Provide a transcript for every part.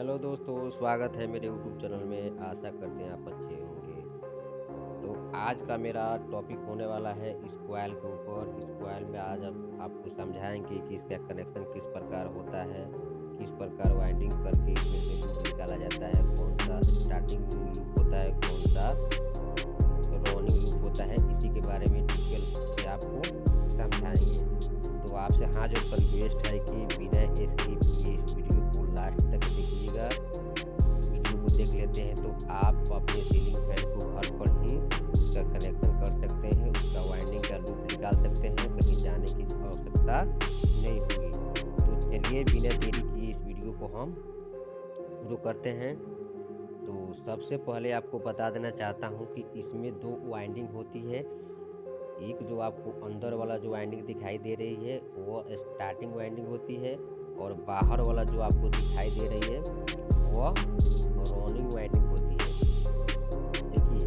Hello दोस्तों, स्वागत है मेरे यूट्यूब चैनल में। आशा करते हैं आप अच्छे होंगे। तो आज का मेरा टॉपिक होने वाला है इस कॉइल के ऊपर। इस कॉइल में आज आपको समझाएंगे कि इसका कनेक्शन किस प्रकार होता है, किस प्रकार वाइंडिंग करके इसमें से लूप निकाला जाता है, कौन सा स्टार्टिंग लूप होता है, कौन सा रनिंग लूप होता है। इसी के बारे में डिटेल से आपको समझाएंगे। तो आपसे हाथ जोड़कर रिक्वेस्ट है कि बिना स्किप किए इस वीडियो को लास्ट तक देखिएगा। वीडियो को देख लेते हैं तो आप अपने सीलिंग फैन को घर पर ही उसका कनेक्शन कर सकते हैं, उसका वाइंडिंग का लूप निकाल सकते हैं, कहीं जाने की आवश्यकता नहीं होगी। तो चलिए बिना देरी किए इस वीडियो को हम शुरू करते हैं। तो सबसे पहले आपको बता देना चाहता हूँ कि इसमें दो वाइंडिंग होती है। एक जो आपको अंदर वाला जो वाइंडिंग दिखाई दे रही है वो स्टार्टिंग वाइंडिंग होती है, और बाहर वाला जो आपको दिखाई दे रही है वो रनिंग वाइंडिंग होती है। देखिए,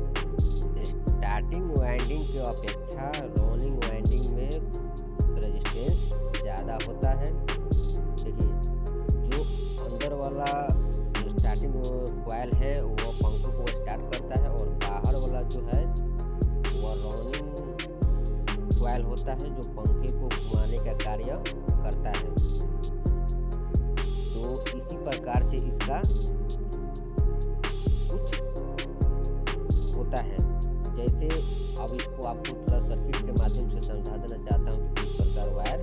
स्टार्टिंग वाइंडिंग की अपेक्षा रनिंग वाइंडिंग में रेजिस्टेंस ज़्यादा होता है। देखिए, जो अंदर वाला जो स्टार्टिंग कॉइल है वो पंखों को स्टार्ट करता है, और बाहर वाला जो है वो रनिंग कॉइल होता है जो पंखे को घुमाने का कार्य करता है। तो इसी प्रकार से इसका कुछ होता है। जैसे अब इसको आपको थोड़ा सर्किट के माध्यम से समझा देना चाहता हूँ कि किस प्रकार वायर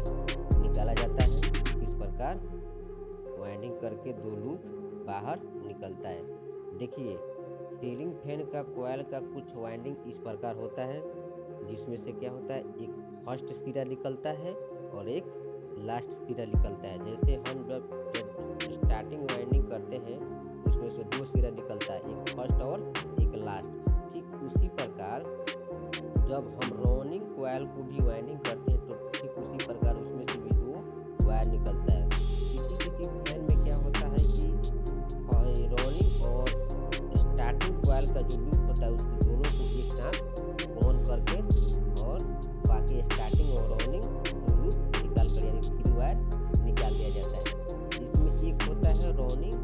निकाला जाता है, किस प्रकार वाइंडिंग करके दो लूप बाहर निकलता है। देखिए, सीलिंग फैन का कॉइल का कुछ वाइंडिंग इस प्रकार होता है, जिसमें से क्या होता है, एक फर्स्ट सिरा निकलता है और एक लास्ट सिरा निकलता है। जैसे हम जब स्टार्टिंग वाइंडिंग करते हैं उसमें से दो सिरा निकलता है, एक फर्स्ट और एक लास्ट। ठीक उसी प्रकार जब हम रनिंग कॉइल को भी वाइंडिंग करते हैं तो ठीक उसी प्रकार उसमें से भी दो वायर निकलता है। किसी किसी फैन में क्या होता है कि रनिंग और स्टार्टिंग कॉइल का जो लूप होता है उसको दोनों को एक साथ ऑन करके और बाकी स्टार्टिंग और रनिंग दो लूप निकाल कर यानी 3 वायर निकाल दिया जाता है। जिसमें एक होता है रनिंग,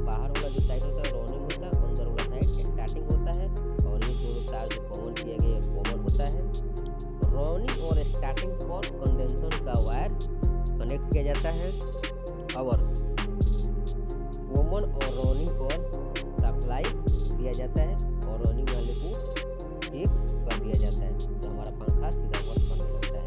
बाहर वाला जो साइड होता है रनिंग होता है, अंदर वाला साइड स्टार्टिंग होता है, और ये दोनों तार जो कॉमन किया गया कॉमन होता है। रनिंग और स्टार्टिंग पर कंडेंसर का वायर कनेक्ट किया जाता है, और कॉमन और रनिंग पर सप्लाई दिया जाता है, और रनिंग वाले को ठीक कर दिया जाता है तो हमारा पंखा सीधा वर्क करने लगता है।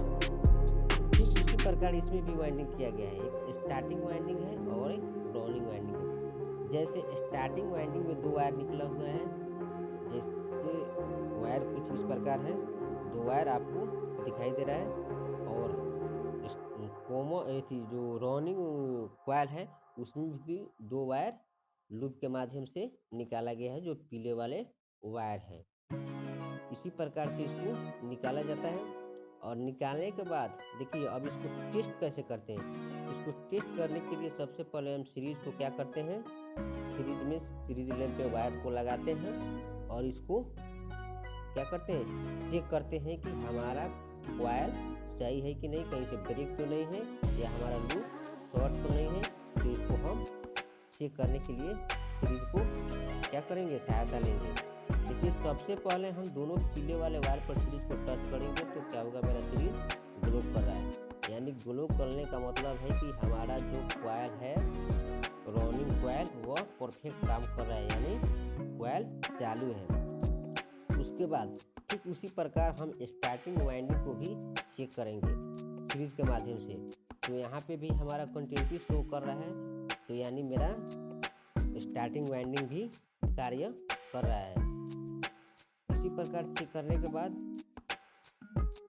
ठीक उसी प्रकार इसमें भी वाइंडिंग किया गया है। एक स्टार्टिंग वाइंडिंग है और एक रनिंग वाइंडिंग है। जैसे स्टार्टिंग वाइंडिंग में दो वायर निकला हुआ है, जैसे वायर कुछ इस प्रकार है, दो वायर आपको दिखाई दे रहा है, और कॉमन थी जो रनिंग कॉइल है उसमें भी दो वायर लूप के माध्यम से निकाला गया है जो पीले वाले वायर है। इसी प्रकार से इसको निकाला जाता है, और निकालने के बाद देखिए अब इसको टेस्ट कैसे करते हैं। इसको टेस्ट करने के लिए सबसे पहले हम सीरीज को क्या करते हैं, सीरीज लैंप पे वायर को लगाते हैं और इसको क्या करते हैं, चेक करते हैं कि हमारा कॉइल सही है कि नहीं, कहीं से ब्रेक तो नहीं है या हमारा लूप शॉर्ट तो नहीं है। तो इसको हम चेक करने के लिए सीरीज को क्या करेंगे, सहायता लेंगे। देखिए, सबसे पहले हम दोनों पीले वाले वायर पर सीरीज को टच करेंगे तो क्या होगा, मेरा सीरीज ग्लो कर रहा है। यानी ग्लो करने का मतलब है कि हमारा जो कॉइल है रनिंग कॉइल वो परफेक्ट काम कर रहा है, यानी कॉइल चालू है। उसके बाद ठीक उसी प्रकार हम स्टार्टिंग वाइंडिंग को भी चेक करेंगे सीरीज के माध्यम से। तो यहाँ पे भी हमारा कंटिन्यूटी शो कर रहा है, तो यानी मेरा स्टार्टिंग वाइंडिंग भी कार्य कर रहा है। इसी प्रकार चेक करने के बाद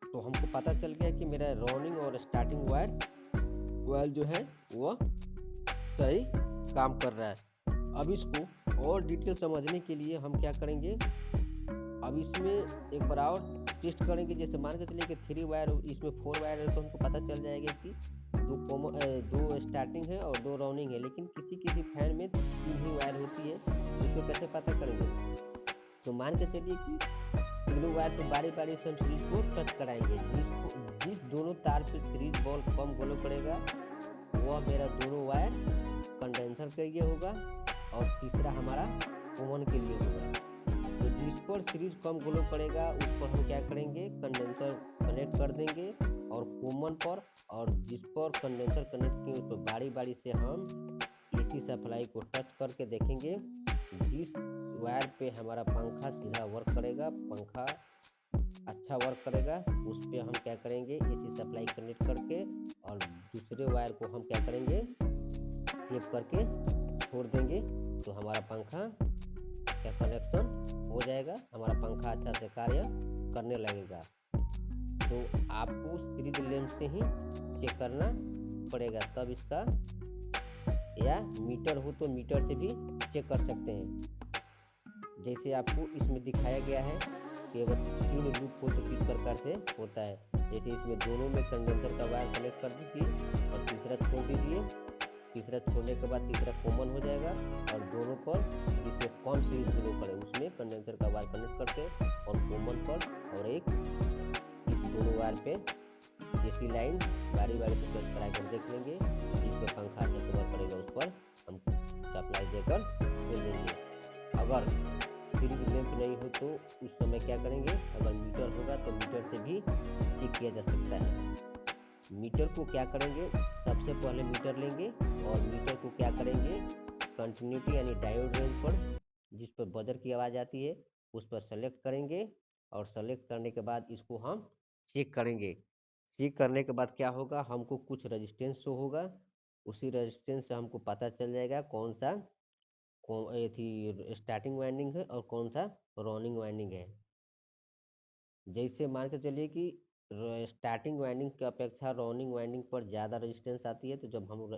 तो हमको पता चल गया कि मेरा रनिंग और स्टार्टिंग वायर कॉइल जो है वो सही काम कर रहा है। अब इसको और डिटेल समझने के लिए हम क्या करेंगे, अब इसमें एक बार और टेस्ट करेंगे। जैसे मान के चलिए कि 3 वायर, इसमें 4 वायर है तो हमको पता चल जाएगा कि दो स्टार्टिंग है और दो रनिंग है। लेकिन किसी किसी फैन में 3 ही वायर होती है, इसको कैसे पता करेंगे। तो मान के चलिए कि तीनों वायर पे बारी बारी से हम सीरीज को टच कराएंगे। जिस दोनों तार पे सीरीज बॉल कम ग्लो करेगा वह मेरा दोनों वायर कंडेंसर के लिए होगा, और तीसरा हमारा कॉमन के लिए होगा। तो जिस पर सीरीज कम ग्लो करेगा उस पर हम क्या करेंगे, कंडेंसर कनेक्ट कर देंगे और कॉमन पर, और जिस पर कंडेंसर कनेक्ट किए उस पर बारी बारी से हम एसी सप्लाई को टच करके देखेंगे। जिस वायर पे हमारा पंखा सीधा वर्क करेगा, पंखा अच्छा वर्क करेगा, उस पर हम क्या करेंगे, एसी सप्लाई कनेक्ट करके और दूसरे वायर को हम क्या करेंगे, टेप करके छोड़ देंगे। तो हमारा पंखा का कनेक्शन हो जाएगा, हमारा पंखा अच्छा से कार्य करने लगेगा। तो आपको सीरीज लैंप से ही चेक करना पड़ेगा, तब इसका, या मीटर हो तो मीटर से भी चेक कर सकते हैं। जैसे आपको इसमें दिखाया गया है कि अगर 3 लूप हो तो किस प्रकार से होता है। जैसे इसमें दोनों में कंडेंसर का वायर कनेक्ट कर दीजिए और तीसरा छोड़ दीजिए। तीसरा छोड़ने के बाद तीसरा कॉमन हो जाएगा और दोनों पर जिसमें कौन सीरीज ग्लो करे उसमें कंडेंसर का वायर कनेक्ट करके और कॉमन पर और एक इस दोनों वायर पे जैसी लाइन बारी बारी से प्रेस करा कर देख लेंगे। जिस पे पंखा अच्छा से वर्क करेगा उस पर हम सप्लाई देकर छोड़ देंगे। अगर सीरीज लैंप नहीं हो तो उस समय क्या करेंगे, अगर मीटर होगा तो मीटर से भी चेक किया जा सकता है। मीटर को क्या करेंगे, सबसे पहले मीटर लेंगे और मीटर को क्या करेंगे, कंटिन्यूटी यानी डायोड रेंज पर जिस पर बजर की आवाज़ आती है उस पर सेलेक्ट करेंगे और सेलेक्ट करने के बाद इसको हम चेक करेंगे। चेक करने के बाद क्या होगा, हमको कुछ रेजिस्टेंस शो होगा, उसी रेजिस्टेंस से हमको पता चल जाएगा कौन सा थी स्टार्टिंग वाइंडिंग है और कौन सा रनिंग वाइंडिंग है। जैसे मान के चलिए कि स्टार्टिंग वाइंडिंग की अपेक्षा रनिंग वाइंडिंग पर ज़्यादा रेजिस्टेंस आती है, तो जब हम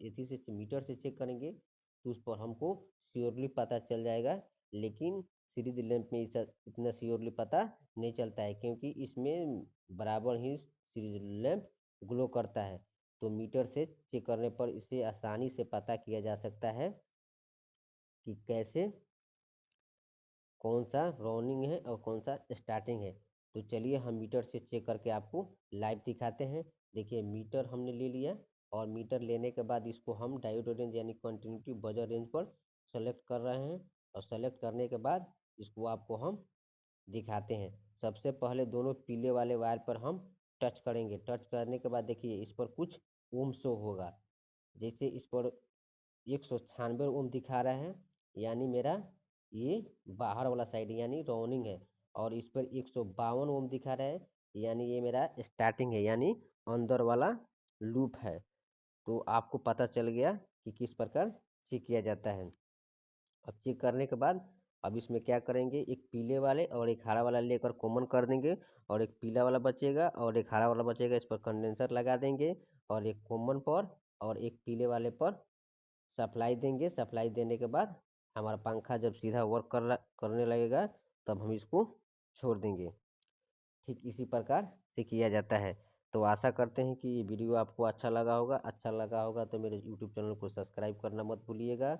इसी से मीटर से चेक करेंगे तो उस पर हमको श्योरली पता चल जाएगा। लेकिन सीरीज लैंप में इतना श्योरली पता नहीं चलता है, क्योंकि इसमें बराबर ही सीरीज लैंप ग्लो करता है। तो मीटर से चेक करने पर इसे आसानी से पता किया जा सकता है कि कैसे कौन सा रनिंग है और कौन सा स्टार्टिंग है। तो चलिए हम मीटर से चेक करके आपको लाइव दिखाते हैं। देखिए मीटर हमने ले लिया और मीटर लेने के बाद इसको हम डायोड रेंज यानी कंटिन्यूटी बजर रेंज पर सेलेक्ट कर रहे हैं और सेलेक्ट करने के बाद इसको आपको हम दिखाते हैं। सबसे पहले दोनों पीले वाले वायर पर हम टच करेंगे। टच करने के बाद देखिए इस पर कुछ ओम शो होगा। जैसे इस पर 196 ओम दिखा रहा है, यानी मेरा ये बाहर वाला साइड यानी रनिंग है, और इस पर 152 ओम दिखा रहा है, यानी ये मेरा स्टार्टिंग है, यानी अंदर वाला लूप है। तो आपको पता चल गया कि किस प्रकार चेक किया जाता है। अब चेक करने के बाद अब इसमें क्या करेंगे, एक पीले वाले और एक हरा वाला लेकर कॉमन कर देंगे और एक पीला वाला बचेगा और एक हरा वाला बचेगा, इस पर कंडेंसर लगा देंगे और एक कॉमन पर और एक पीले वाले पर सप्लाई देंगे। सप्लाई देने के बाद हमारा पंखा जब सीधा वर्क करने लगेगा तब हम इसको छोड़ देंगे। ठीक इसी प्रकार से किया जाता है। तो आशा करते हैं कि ये वीडियो आपको अच्छा लगा होगा। अच्छा लगा होगा तो मेरे यूट्यूब चैनल को सब्सक्राइब करना मत भूलिएगा।